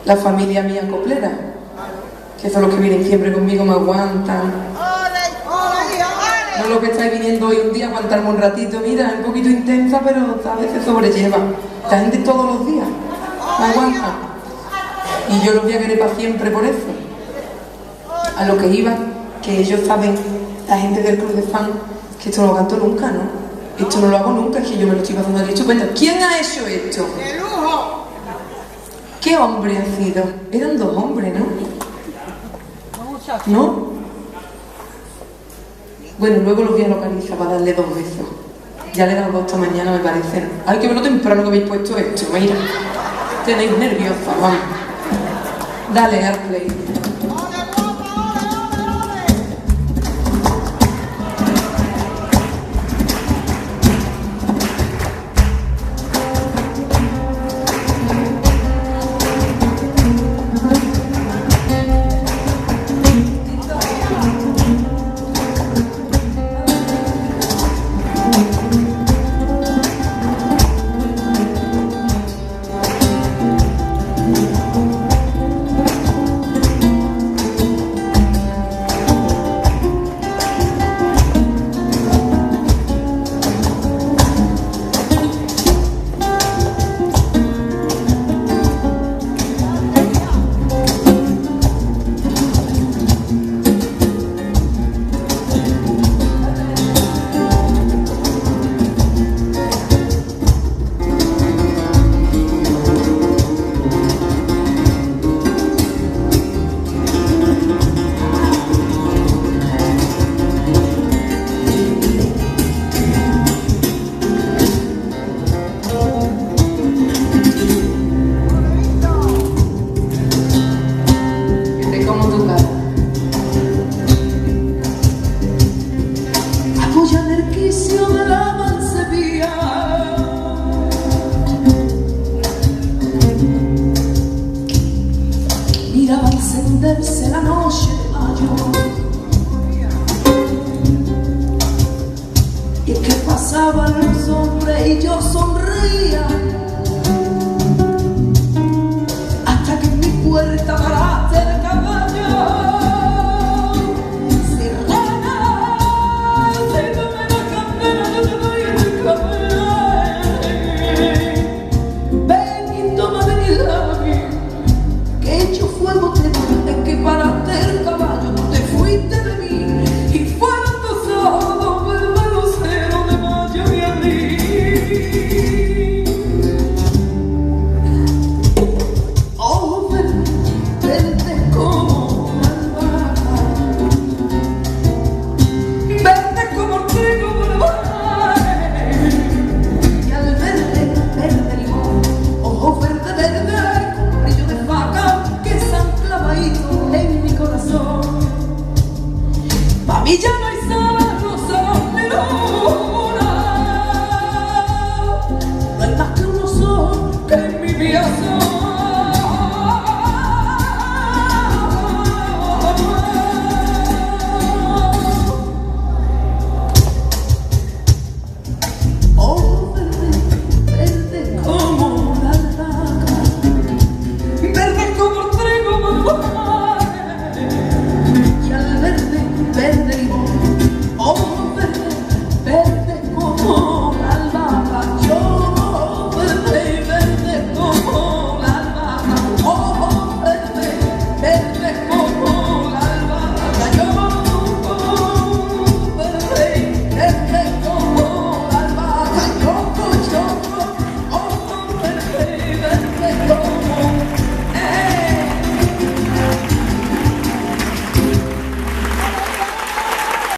la familia mía coplera, que son los que vienen siempre conmigo, me aguantan. No lo que estáis viniendo hoy un día, aguantarme un ratito, mira, es un poquito intensa, pero a veces sobrelleva. La gente todos los días me aguanta. Y yo los voy a querer para siempre por eso. A lo que iba, que ellos saben, la gente del club de fan, que esto no lo canto nunca, ¿no? Esto no lo hago nunca, es que yo me lo estoy pasando aquí estupendo. ¿Quién ha hecho esto? ¡De lujo! ¿Qué hombre ha sido? Eran dos hombres, ¿no? ¿No? Bueno, luego los voy a localizar para darle 2 besos. Ya le he dado 2 esta mañana, me parece. Ay, que bueno temprano que habéis puesto esto, mira. Tenéis nerviosa, vamos. Dale, al play. Miraba encenderse la noche de mayo, y es que pasaban los hombres y yo sonría.